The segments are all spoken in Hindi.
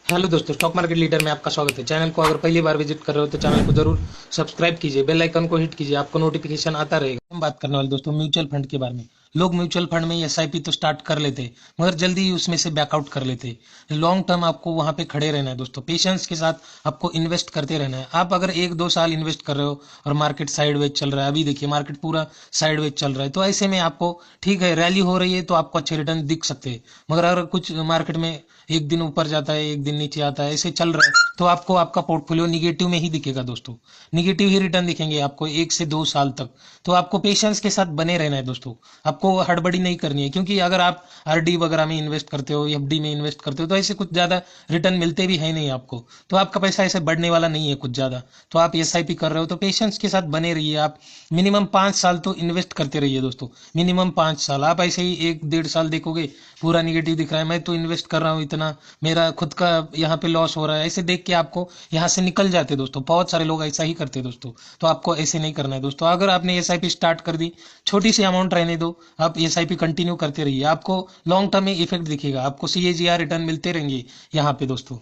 हेलो दोस्तों, स्टॉक मार्केट लीडर में आपका स्वागत है। चैनल को अगर पहली बार विजिट कर रहे हो तो चैनल को जरूर सब्सक्राइब कीजिए, बेल आइकन को हिट कीजिए, आपको नोटिफिकेशन आता रहेगा। हम बात करने वाले दोस्तों म्यूचुअल फंड के बारे में। लोग म्यूचुअल फंड में एसआईपी तो स्टार्ट कर लेते हैं, मगर जल्दी ही उसमें से बैकआउट कर लेते हैं। लॉन्ग टर्म आपको वहां पे खड़े रहना है दोस्तों, पेशेंस के साथ आपको इन्वेस्ट करते रहना है। आप अगर 1-2 साल इन्वेस्ट कर रहे हो और मार्केट साइडवेज चल रहा है, अभी देखिए मार्केट पूरा साइडवेज चल रहा है, तो ऐसे में आपको ठीक है, रैली हो रही है तो आपको अच्छे रिटर्न दिख सकते हैं। मगर अगर कुछ मार्केट में एक दिन ऊपर जाता है, एक दिन नीचे आता है, ऐसे चल रहा है, तो आपको आपका पोर्टफोलियो निगेटिव में ही दिखेगा दोस्तों। निगेटिव ही रिटर्न दिखेंगे आपको 1 से 2 साल तक। तो आपको पेशेंस के साथ बने रहना है दोस्तों। आपको हड़बड़ी नहीं करनी है, क्योंकि अगर आप आरडी वगैरह में इन्वेस्ट करते हो, एफडी में इन्वेस्ट करते हो, तो ऐसे कुछ ज्यादा रिटर्न मिलते भी है नहीं आपको। तो आपका पैसा ऐसे बढ़ने वाला नहीं है कुछ ज्यादा। तो आप एसआईपी कर रहे हो तो पेशेंस के साथ बने रहिए। आप मिनिमम 5 साल तो इन्वेस्ट करते रहिए दोस्तों। मिनिमम 5 साल। आप ऐसे ही 1-1.5 साल देखोगे पूरा निगेटिव दिख रहा है, मैं तो इन्वेस्ट कर रहा हूँ इतना, मेरा खुद का यहाँ पे लॉस हो रहा है, ऐसे देख के आपको यहाँ से निकल जाते दोस्तों। बहुत सारे लोग ऐसा ही करते दोस्तों। तो आपको ऐसे नहीं करना है दोस्तों। अगर आपने एसआईपी स्टार्ट कर दी, छोटी सी अमाउंट रहने दो, आप एसआईपी कंटिन्यू करते रहिए, आपको लॉन्ग टर्म में इफेक्ट दिखेगा, आपको सीएजीआर रिटर्न मिलते रहेंगे यहाँ पे दोस्तों।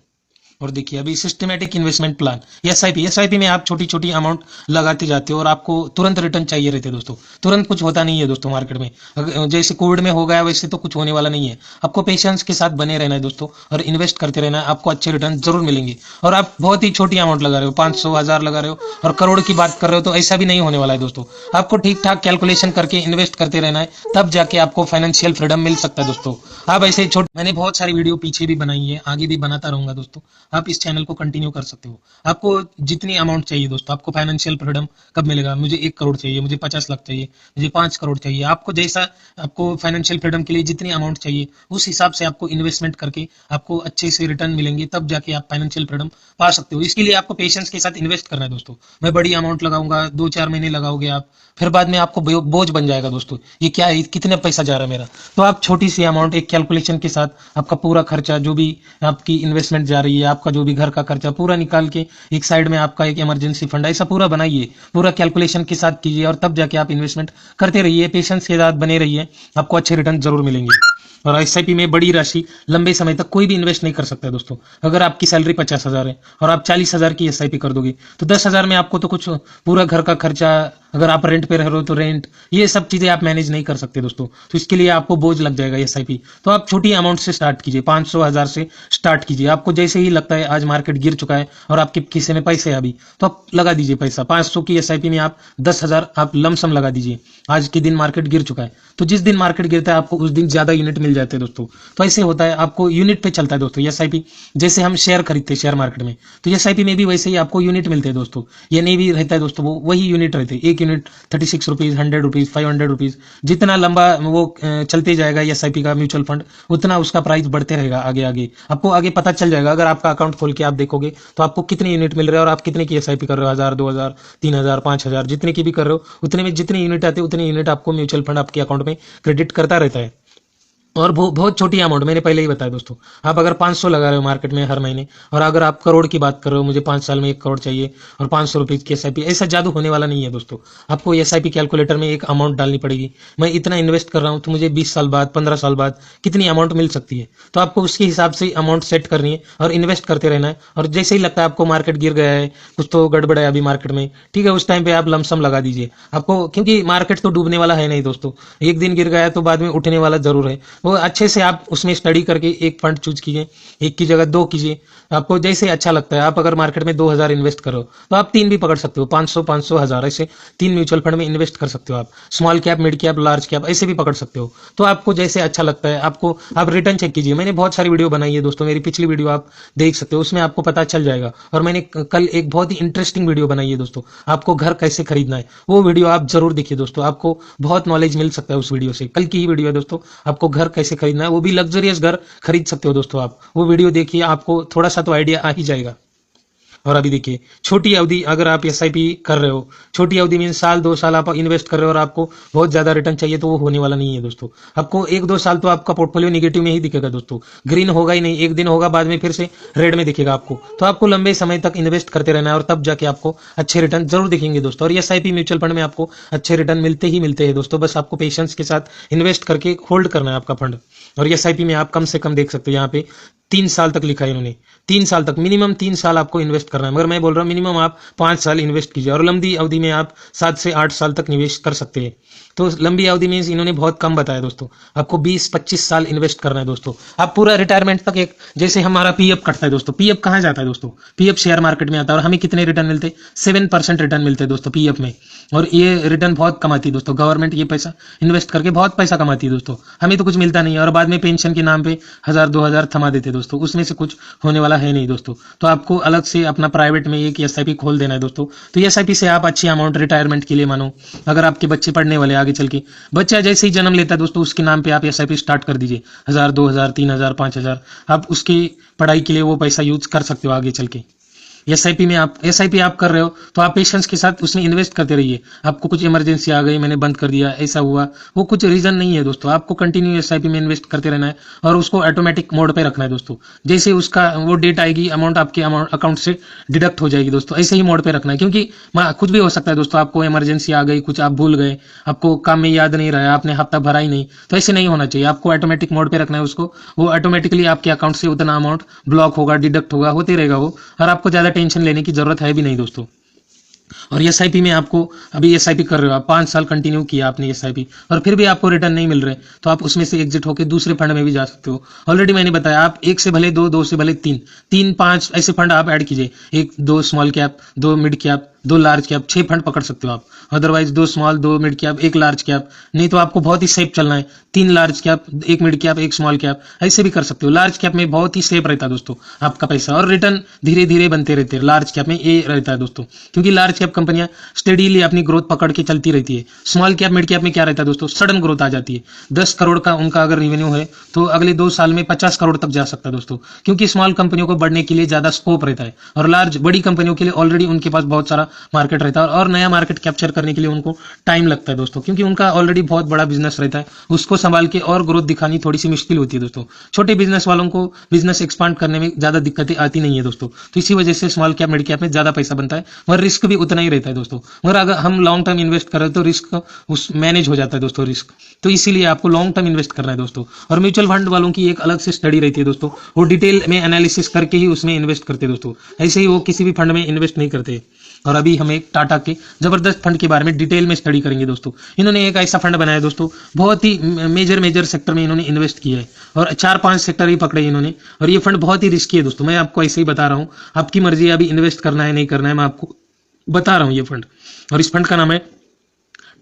और देखिए अभी सिस्टमेटिक इन्वेस्टमेंट प्लान, एसआईपी में आप छोटी छोटी अमाउंट लगाते जाते हो और आपको तुरंत रिटर्न चाहिए रहते हैं दोस्तों। तुरंत कुछ होता नहीं है दोस्तों मार्केट में। जैसे कोविड में हो गया वैसे तो कुछ होने वाला नहीं है। आपको पेशेंस के साथ बने रहना है दोस्तों और इन्वेस्ट करते रहना है, आपको अच्छे रिटर्न जरूर मिलेंगे। और आप बहुत ही छोटी अमाउंट लगा रहे हो, 500 1000 लगा रहे हो और करोड़ की बात कर रहे हो, तो ऐसा भी नहीं होने वाला है दोस्तों। आपको ठीक ठाक कैलकुलेशन करके इन्वेस्ट करते रहना है, तब जाके आपको फाइनेंशियल फ्रीडम मिल सकता है दोस्तों। आप ऐसे छोटे, मैंने बहुत सारी वीडियो पीछे भी बनाई है, आगे भी बनाता रहूंगा दोस्तों। आप इस चैनल को कंटिन्यू कर सकते हो। आपको जितनी अमाउंट चाहिए दोस्तों, आपको फाइनेंशियल फ्रीडम कब मिलेगा? मुझे 1 करोड़ चाहिए, मुझे 50 लाख चाहिए, मुझे 5 करोड़ चाहिए। आपको जैसा आपको फाइनेंशियल फ्रीडम के लिए जितनी अमाउंट चाहिए, उस हिसाब से आपको इन्वेस्टमेंट करके आपको अच्छे से रिटर्न मिलेंगे, तब जाके आप फाइनेंशियल फ्रीडम पा सकते हो। इसके लिए आपको पेशेंस के साथ इन्वेस्ट करना है दोस्तों। मैं बड़ी अमाउंट लगाऊंगा, 2-4 महीने लगाओगे आप, फिर बाद में आपको बोझ बन जाएगा दोस्तों। ये क्या है, कितने पैसा जा रहा है मेरा। तो आप छोटी सी अमाउंट एक कैलकुलेशन के साथ आपका पूरा खर्चा, जो भी आपकी इन्वेस्टमेंट जा रही है, आपका जो भी घर का खर्चा पूरा निकाल के एक साइड में आपका एक इमरजेंसी फंड ऐसा पूरा बनाइए, पूरा कैलकुलेशन के साथ कीजिए और तब जाके आप इन्वेस्टमेंट करते रहिए। पेशेंस के साथ बने रहिए, आपको अच्छे रिटर्न जरूर मिलेंगे। और एसआईपी में बड़ी राशि लंबे समय तक कोई भी इन्वेस्ट नहीं कर सकता है दोस्तों। अगर आपकी सैलरी 50,000 है और आप 40,000 की एसआईपी कर दोगे, तो 10,000 में आपको तो कुछ पूरा घर का खर्चा, अगर आप रेंट पे रह रहे हो तो रेंट, ये सब चीजें आप मैनेज नहीं कर सकते दोस्तों। तो इसके लिए आपको बोझ लग जाएगा एसआईपी। तो आप छोटी अमाउंट से स्टार्ट कीजिए, 500 1000 से स्टार्ट कीजिए। आपको जैसे ही लगता है आज मार्केट गिर चुका है और आपके खिस्से में पैसे अभी, तो आप लगा दीजिए पैसा। 500 की एसआईपी में आप 10,000 आप लमसम लगा दीजिए। आज के दिन मार्केट गिर चुका है, तो जिस दिन मार्केट गिरता है आपको उस दिन ज्यादा यूनिट मिल जाते हैं दोस्तों। तो ऐसे होता है, आपको यूनिट पे चलता है दोस्तों एसआईपी। जैसे हम शेयर खरीदते हैं शेयर मार्केट में, तो एसआईपी में भी वैसे ही आपको यूनिट मिलते हैं दोस्तों। ये नहीं भी रहता है दोस्तों, वो वही यूनिट रहते हैं। एक यूनिट 36 रुपीज, 100 रुपीज, 500 रुपीज। जितना लंबा वो चलते जाएगा एसआईपी का म्यूचुअल फंड, उतना उसका प्राइस बढ़ते रहेगा आगे आगे। आपको आगे पता चल जाएगा, अगर आपका अकाउंट खोल के आप देखोगे तो आपको कितने यूनिट मिल रहे हैं और आप कितने की एसआईपी कर रहे हो। 1000 2000 3000 5000 जितने की भी कर रहे हो, उतने में जितने यूनिट आते हैं उतने यूनिट आपको म्यूचुअल फंड आपके अकाउंट में क्रेडिट करता रहता है। और बहुत छोटी अमाउंट, मैंने पहले ही बताया दोस्तों। आप अगर 500 लगा रहे हो मार्केट में हर महीने, और अगर आप करोड़ की बात कर रहे हो, मुझे 5 साल में 1 करोड़ चाहिए और 500 रुपीज की एसआईपी, ऐसा जादू होने वाला नहीं है दोस्तों। आपको एसआईपी कैलकुलेटर में एक अमाउंट डालनी पड़ेगी। मैं इतना इन्वेस्ट कर रहा हूं तो मुझे 20 साल बाद, 15 साल बाद कितनी अमाउंट मिल सकती है। तो आपको उसके हिसाब से अमाउंट सेट करनी है और इन्वेस्ट करते रहना है। और जैसे ही लगता है आपको मार्केट गिर गया है, कुछ तो गड़बड़ है अभी मार्केट में, ठीक है, उस टाइम पे आप लमसम लगा दीजिए आपको, क्योंकि मार्केट तो डूबने वाला है नहीं दोस्तों। एक दिन गिर गया तो बाद में उठने वाला जरूर है। वो अच्छे से आप उसमें स्टडी करके एक फंड चूज कीजिए, एक की जगह 2 कीजिए, आपको जैसे अच्छा लगता है। आप अगर मार्केट में 2000 इन्वेस्ट करो तो आप 3 भी पकड़ सकते हो, 500 500 1000, ऐसे 3 म्यूचुअल फंड में इन्वेस्ट कर सकते हो आप। Small cap, mid cap, large cap, ऐसे भी पकड़ सकते हो। तो आपको जैसे अच्छा लगता है, आपको आप रिटर्न चेक कीजिए। मैंने बहुत सारी वीडियो बनाई है दोस्तों, मेरी पिछली वीडियो आप देख सकते हो, उसमें आपको पता चल जाएगा। और मैंने कल एक बहुत ही इंटरेस्टिंग वीडियो बनाई है दोस्तों, आपको घर कैसे खरीदना है, वो वीडियो आप जरूर देखिए दोस्तों। आपको बहुत नॉलेज मिल सकता है उस वीडियो से। कल की ही वीडियो है दोस्तों, आपको घर कैसे खरीदना है, वो भी लग्जरियस घर खरीद सकते हो दोस्तों। आप वो वीडियो देखिए, आपको थोड़ा सा तो आइडिया आ ही जाएगा। और अभी देखिए छोटी अवधि अगर आप एसआईपी कर रहे हो, छोटी अवधि मीन साल 2 साल आप इन्वेस्ट कर रहे हो और आपको बहुत ज्यादा रिटर्न चाहिए, तो वो होने वाला नहीं है दोस्तों। आपको 1-2 साल तो आपका पोर्टफोलियो निगेटिव में ही दिखेगा दोस्तों, ग्रीन होगा ही नहीं, एक दिन होगा बाद में फिर से रेड में दिखेगा आपको। तो आपको लंबे समय तक इन्वेस्ट करते रहना है और तब जाके आपको अच्छे रिटर्न जरूर दिखेंगे दोस्तों। और एसआईपी म्यूचुअल फंड में आपको अच्छे रिटर्न मिलते ही मिलते हैं दोस्तों, बस आपको पेशेंस के साथ इन्वेस्ट करके होल्ड करना है आपका फंड। और एसआईपी में आप कम से कम देख सकते हो यहाँ पे 3 साल तक लिखा है इन्होंने, 3 साल तक, मिनिमम 3 साल आपको इन्वेस्ट करना है, मगर मैं बोल रहा हूँ मिनिमम आप 5 साल इन्वेस्ट कीजिए और लंबी अवधि में आप 7 से 8 साल तक निवेश कर सकते हैं। तो लंबी अवधि में इन्होंने बहुत कम बताया दोस्तों, आपको 20-25 साल इन्वेस्ट करना है दोस्तों। आप पूरा रिटायरमेंट तक, एक जैसे हमारा पीएफ कटता है दोस्तों, पीएफ कहाँ जाता है दोस्तों, पीएफ शेयर मार्केट में आता है और हमें कितने रिटर्न मिलते हैं, 7% रिटर्न मिलते हैं दोस्तों पीएफ में। और ये रिटर्न बहुत कमाती है दोस्तों, गवर्नमेंट ये पैसा इन्वेस्ट करके बहुत पैसा कमाती है दोस्तों, हमें तो कुछ मिलता नहीं है। और बाद में पेंशन के नाम पे 1000-2000 थमा देते हैं दोस्तों, उसमें से कुछ होने वाला है नहीं दोस्तों। तो आपको अलग से अपना प्राइवेट में एक एसआईपी खोल देना है दोस्तों। तो एसआईपी से आप अच्छी अमाउंट रिटायरमेंट के लिए, मानो अगर आपके बच्चे पढ़ने वाले आगे चल के, बच्चा जैसे ही जन्म लेता है दोस्तों उसके नाम पे आप एसआईपी स्टार्ट कर दीजिए, 1000, 2000, 3000, 5000, आप उसकी पढ़ाई के लिए वो पैसा यूज कर सकते हो आगे चल के। एसआईपी आप कर रहे हो तो आप पेशेंस के साथ उसमें इन्वेस्ट करते रहिए। आपको कुछ इमरजेंसी आ गई, मैंने बंद कर दिया, ऐसा हुआ, वो कुछ रीजन नहीं है दोस्तों, आपको कंटिन्यू एसआईपी में इन्वेस्ट करते रहना है और उसको ऑटोमेटिक मोड पे रखना है दोस्तों। जैसे उसका वो डेट आएगी, अमाउंट आपके अकाउंट से डिडक्ट हो जाएगी दोस्तों, ऐसे ही मोड पे रखना है। क्योंकि कुछ भी हो सकता है दोस्तों, आपको इमरजेंसी आ गई, कुछ आप भूल गए, आपको काम में याद नहीं रहा, आपने हफ्ता भरा ही नहीं, तो ऐसे नहीं होना चाहिए। आपको ऑटोमेटिक मोड पे रखना है उसको, वो ऑटोमेटिकली आपके अकाउंट से उतना अमाउंट ब्लॉक होगा, डिडक्ट होगा, होते रहेगा वो, और आपको ज्यादा टेंशन लेने की जरूरत है भी नहीं दोस्तों। और एसआईपी में आपको, अभी एसआईपी कर रहे हो आप, 5 साल कंटिन्यू किया आपने एसआईपी और फिर भी आपको रिटर्न नहीं मिल रहे, तो आप उसमें से एग्जिट होकर दूसरे फंड में भी जा सकते हो। ऑलरेडी मैंने बताया, आप 1 से भले 2, 2 से भले 3, 3-5 ऐसे फंड आप ऐड कीजिए, 1-2 small cap, 2 mid cap, 2 large cap, 6 fund पकड़ सकते हो आप। Otherwise 2 small, 2 mid cap, 1 large cap, नहीं तो आपको बहुत ही सेफ चलना है, 3 large cap, 1 mid cap, 1 small cap, ऐसे भी कर सकते हो। लार्ज कैप में बहुत ही सेफ रहता है दोस्तों आपका पैसा, और रिटर्न धीरे धीरे बनते रहते हैं लार्ज कैप में, ये रहता है दोस्तों। क्योंकि लार्ज कैप कंपनियां स्टेडीली अपनी ग्रोथ पकड़ के चलती रहती है। स्मॉल कैप, मिड कैप में क्या रहता है दोस्तों, सडन ग्रोथ आ जाती है। 10 करोड़ का उनका अगर रेवेन्यू है तो अगले 2 साल में 50 करोड़ तक जा सकता है दोस्तों, क्योंकि स्मॉल कंपनियों को बढ़ने के लिए ज्यादा स्कोप रहता है। और लार्ज, बड़ी कंपनियों के लिए ऑलरेडी उनके पास बहुत सारा मार्केट रहता है और नया मार्केट कैप्चर करने के लिए उनको टाइम लगता है दोस्तों, क्योंकि उनका ऑलरेडी बहुत बड़ा बिजनेस रहता है, उसको संभाल के और ग्रोथ दिखानी थोड़ी सी मुश्किल होती है दोस्तों। छोटे बिजनेस वालों को बिजनेस एक्सपांड करने में ज्यादा दिक्कतें आती नहीं है दोस्तों, तो इसी वजह से स्मॉल कैप, मिड कैप में ज्यादा पैसा बनता है, मगर रिस्क भी उतना ही रहता है दोस्तों। मगर अगर हम लॉन्ग टर्म इन्वेस्ट करें तो रिस्क उस मैनेज हो जाता है दोस्तों, रिस्क। तो इसीलिए आपको लॉन्ग टर्म इन्वेस्ट करना है दोस्तों। और म्यूचुअल फंड वालों की एक अलग से स्टडी रहती है दोस्तों, वो डिटेल में एनालिसिस करके ही उसमें इन्वेस्ट करते हैं दोस्तों, ऐसे ही वो किसी भी फंड में इन्वेस्ट नहीं करते। और अभी हम एक टाटा के जबरदस्त फंड के बारे में डिटेल में स्टडी करेंगे दोस्तों। इन्होंने एक ऐसा फंड बनाया दोस्तों, बहुत ही मेजर सेक्टर में इन्होंने इन्वेस्ट किया है और 4-5 सेक्टर ही पकड़े इन्होंने। और ये फंड बहुत ही रिस्की है दोस्तों, मैं आपको ऐसे ही बता रहा हूँ, आपकी मर्जी है अभी इन्वेस्ट करना है नहीं करना है, मैं आपको बता रहा हूँ ये फंड। और इस फंड का नाम है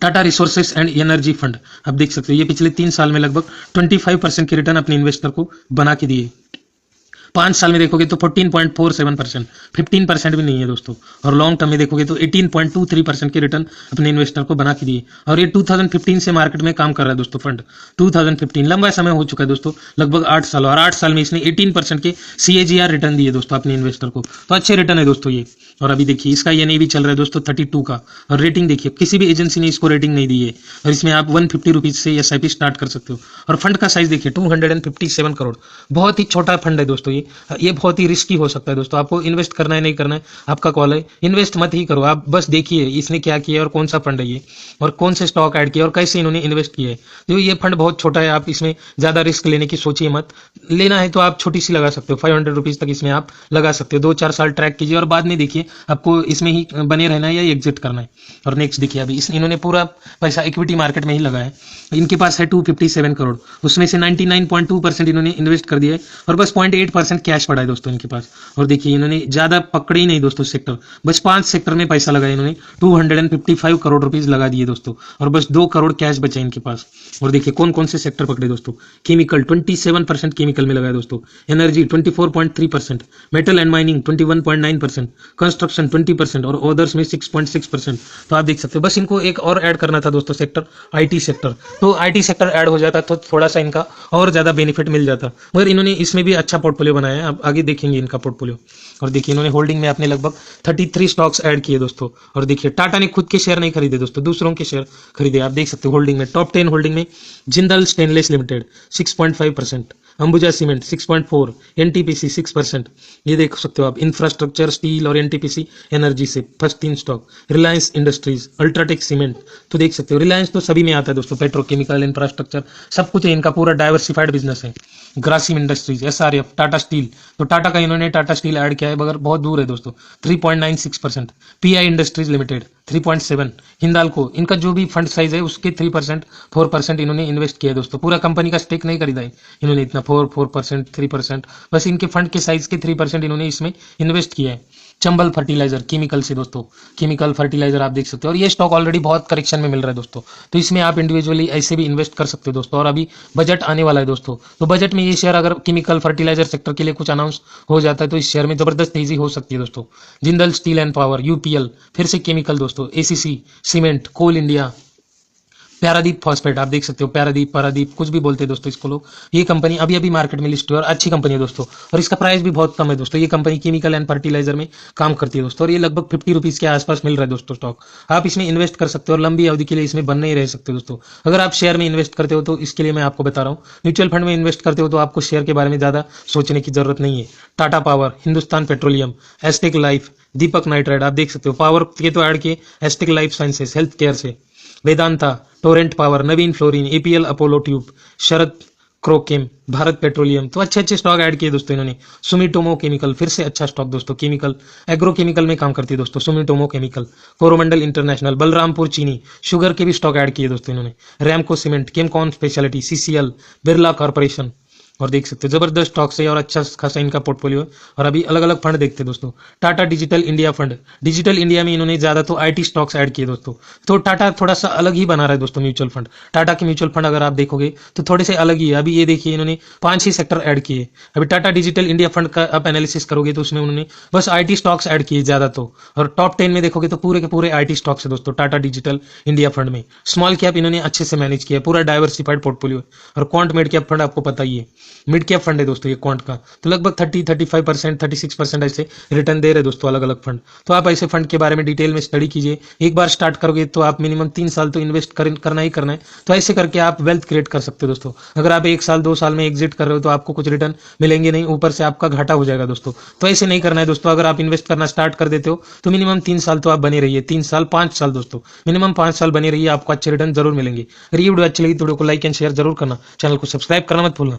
Tata resources and energy fund. आप देख सकते हो ये पिछले 3 साल में लगभग 25% की रिटर्न अपने इन्वेस्टर को बना के दिए। 5 साल में देखोगे तो 14.47%, 15% भी नहीं है दोस्तों। और लॉन्ग टर्म में देखोगे तो 18.23% की रिटर्न अपने इन्वेस्टर को बना के दिए। और ये 2015 से मार्केट में काम कर रहा है दोस्तों फंड, 2015 लंबा समय हो चुका है दोस्तों, लगभग 8 साल। और 8 साल में इसने 18% के CAGR रिटर्न दिए दोस्तों अपने इन्वेस्टर को, तो अच्छे रिटर्न है दोस्तों ये। और अभी देखिए इसका ये भी चल रहा है दोस्तों 32 का, और रेटिंग देखिए किसी भी एजेंसी ने इसको रेटिंग नहीं दी है। और इसमें आप 150 रुपीज से एसआईपी स्टार्ट कर सकते हो। और फंड का साइज देखिए 257 करोड़, बहुत ही छोटा फंड है दोस्तों ये बहुत ही रिस्की हो सकता है दोस्तों। आपको इन्वेस्ट करना है नहीं करना है आपका कॉल है, इन्वेस्ट मत ही करो, आप बस देखिए इसने क्या किया और कौन सा फंड है ये, और कौन से स्टॉक ऐड किया और कैसे इन्होंने इन्वेस्ट किया है। जो ये फंड बहुत छोटा है, आप इसमें ज्यादा रिस्क लेने की सोचिए मत। लेना है तो आप छोटी सी लगा सकते हो, 500 रुपीज तक इसमें आप लगा सकते हो। 2-4 साल ट्रैक कीजिए और बाद में देखिए आपको इसमें ही बने रहना है या एग्जिट करना है। और नेक्स्ट देखिए अभी इन्होंने पूरा पैसा इक्विटी मार्केट में ही लगा है। इनके पास है 257 करोड़, उसमें से 99.2% इन्होंने इन्वेस्ट कर दिया है और बस 0.8% कैश पड़ा है दोस्तों इनके पास। और देखिए इन्होंने ज्यादा पकड़े ही नहीं दोस्तों सेक्टर, बस 5 सेक्टर में पैसा लगाया इन्होंने, 255 करोड़ रुपीज लगा दिए दोस्तों, और बस 2 करोड़ कैश बचा इनके पास। और देखिए कौन कौन से सेक्टर पकड़े दोस्तों, केमिकल 27% केमिकल में लगाया दोस्तों, energy 24.3%, metal and mining 21.9%, construction 20% और अदर्स में 6.6%। तो आप देख सकते हो, बस इनको एक और ऐड करना था दोस्तों सेक्टर, IT सेक्टर। तो IT सेक्टर ऐड हो जाता तो थोड़ा सा इनका और ज्यादा बेनिफिट मिल जाता, मगर इन्होंने इसमें भी अच्छा पोर्टफोलियो बनाया है, आप आगे देखेंगे इनका पोर्टफोलियो। और देखिए इन्होंने होल्डिंग में अपने लगभग 33 स्टॉक्स ऐड किए दोस्तों। और देखिए टाटा ने खुद के शेयर नहीं खरीदे दोस्तों, दूसरों के शेयर खरीदे। आप देख सकते हो होल्डिंग में टॉप 10 होल्डिंग में Jindal stainless limited 6.5%, Ambuja cement 6.4, NTPC 6%। ये देख सकते हो आप, इंफ्रास्ट्रक्चर स्टील और एनटीपीसी एनर्जी से first 3 stock. Reliance industries, UltraTech cement, तो देख सकते हो रिलायंस तो सभी में आता है दोस्तों, पेट्रोकेमिकल, इंफ्रास्ट्रक्चर सब कुछ है, इनका पूरा डाइवर्सिफाइड बिजनेस है। Grasim industries, SRF, Tata steel, तो टाटा का इन्होंने टाटा स्टील ऐड किया है मगर बहुत दूर है दोस्तों, 3.96%। पीआई इंडस्ट्रीज लिमिटेड 3.7, हिंदाल्को, इनका जो भी फंड साइज है उसके 3% 4% इन्होंने इन्वेस्ट किया है दोस्तों, पूरा कंपनी का स्टेक नहीं खरीदा है इन्होंने इतना, 4% 3%, बस इनके फंड के साइज के 3% इन्होंने इसमें इन्वेस्ट किया है। चंबल फर्टिलाइजर केमिकल से दोस्तों, केमिकल फर्टिलाइजर आप देख सकते हो, और ये स्टॉक ऑलरेडी बहुत करेक्शन में मिल रहा है दोस्तों, तो इसमें आप इंडिविजुअली ऐसे भी इन्वेस्ट कर सकते हो दोस्तों। और अभी बजट आने वाला है दोस्तों, तो बजट में ये शेयर अगर केमिकल फर्टिलाइजर सेक्टर के लिए कुछ अनाउंस हो जाता है तो इस शेयर में जबरदस्त तेजी हो सकती है दोस्तों। Jindal steel and power, UPL, फिर से केमिकल दोस्तों, एसीसी सीमेंट, कोल इंडिया, पैरादीप फॉस्फेट, आप देख सकते हो, पैरादीप पारादीप कुछ भी बोलते हैं दोस्तों इसको लोग। ये कंपनी अभी अभी मार्केट में लिस्ट हुई और अच्छी कंपनी है दोस्तों, और इसका प्राइस भी बहुत कम है दोस्तों। ये कंपनी केमिकल एंड फर्टिलाइजर में काम करती है दोस्तों, और ये लगभग 50 रुपीज के आसपास मिल रहा है दोस्तों स्टॉक। आप इसमें इन्वेस्ट कर सकते हो और लंबी अवधि के लिए इसमें बन नहीं रह सकते दोस्तों। अगर आप शेयर में इन्वेस्ट करते हो तो इसके लिए मैं आपको बता रहा हूँ, म्यूचुअल फंड में इन्वेस्ट करते हो तो आपको शेयर के बारे में ज्यादा सोचने की जरूरत नहीं है। Tata power, Hindustan petroleum, Astec life, Deepak nitride, आप देख सकते हो, पावर के तो ऐड किए, Astec life sciences health care से, Vedanta, Torrent power, Navin fluorine, APL Apollo tube, Sharda Cropchem, Bharat petroleum, तो अच्छे अच्छे स्टॉक ऐड किए दोस्तों इन्होंने। सुमिटोमो केमिकल, फिर से अच्छा स्टॉक दोस्तों, केमिकल एग्रो केमिकल में काम करती है दोस्तों Sumitomo chemical. Coromandel international, Balrampur चीनी, शुगर के भी स्टॉक ऐड किए दोस्तों इन्होंने। Ramco cement, Chemcon speciality, CCL, Birla corporation, और देख सकते हो जबरदस्त स्टॉक्स है और अच्छा खासा इनका पोर्टफोलियो है। और अभी अलग अलग फंड देखते हैं दोस्तों, Tata digital India fund, digital India में इन्होंने ज्यादा तो आईटी स्टॉक्स ऐड किए दोस्तों, तो टाटा थोड़ा सा अलग ही बना रहा है दोस्तों म्यूचुअल फंड। टाटा के म्यूचुअल फंड अगर आप देखोगे तो थोड़े से अलग ही है। अभी ये देखिए इन्होंने 5-6 सेक्टर ऐड किए। अभी टाटा डिजिटल इंडिया फंड का आप एनालिसिस करोगे तो उसमें उन्होंने बस आईटी स्टॉक्स ऐड किए ज्यादा तो, और टॉप 10 में देखोगे तो पूरे के पूरे आईटी स्टॉक्स है दोस्तों टाटा डिजिटल इंडिया फंड में। स्मॉल कैप इन्होंने अच्छे से मैनेज किया, पूरा डाइवर्सिफाइड पोर्टफोलियो। और क्वांट मिड कैप फंड आपको पता ही है, मिड कैप फंड है दोस्तों ये क्वांट का, तो लगभग 30-35%, 36% ऐसे रिटर्न दे रहे दोस्तों अलग अलग फंड। तो आप ऐसे फंड के बारे में डिटेल में स्टडी कीजिए, एक बार स्टार्ट करोगे तो आप मिनिमम 3 साल तो इन्वेस्ट करना ही करना है, तो ऐसे करके आप वेल्थ क्रिएट कर सकते हो दोस्तों। अगर आप 1 साल 2 साल में एग्जिट कर रहे हो तो आपको कुछ रिटर्न मिलेंगे नहीं, ऊपर से आपका घाटा हो जाएगा दोस्तों, तो ऐसे नहीं करना है दोस्तों। अगर आप इन्वेस्ट करना स्टार्ट कर देते हो तो मिनिमम 3 साल तो आप बने रहिए, 3 साल 5 साल दोस्तों, मिनिमम 5 साल बने रहिए, आपको अच्छे रिटर्न जरूर मिलेंगे। अगर ये वीडियो अच्छी लगी तो वीडियो को लाइक एंड शेयर जरूर करना, चैनल को सब्सक्राइब करना मत भूलना।